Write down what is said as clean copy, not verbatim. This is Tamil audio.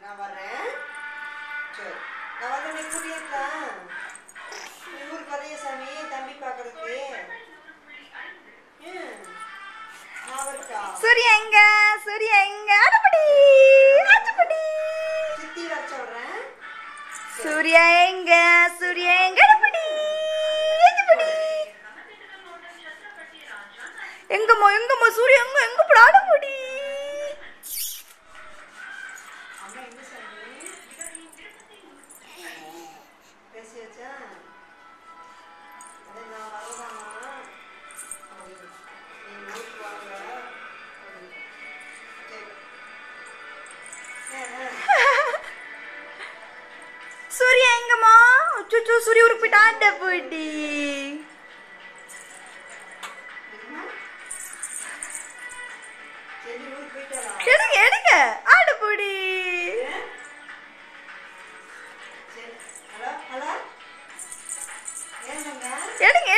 நான் வரேன். சரி நான் வரேன். நீ கூட்டியிருக்கா ஊருக்கு வரைய சாமி தம்பி பார்க்கறதுக்கு. நான் வரட்டா? சூர்யா எங்க சூர்யா எங்க அடபடி அடபடி சித்தி வர சொல்றேன். சூர்யா எங்க சூர்யா எங்க அடபடி அடபடி எங்கம்மா சூர்யா எங்க எங்க போடா அடபடி. அம்மா எங்க சாமி பேசியாச்சா? அதே நான் வரதாமா நீ ஊருக்கு வாங்க. சூர்யா எங்கம்மா அச்சோ சூர்யா ஊருக்கு போயிட்டா அடபடி. எடுங்க எடுங்க அடபடி. எடுங்க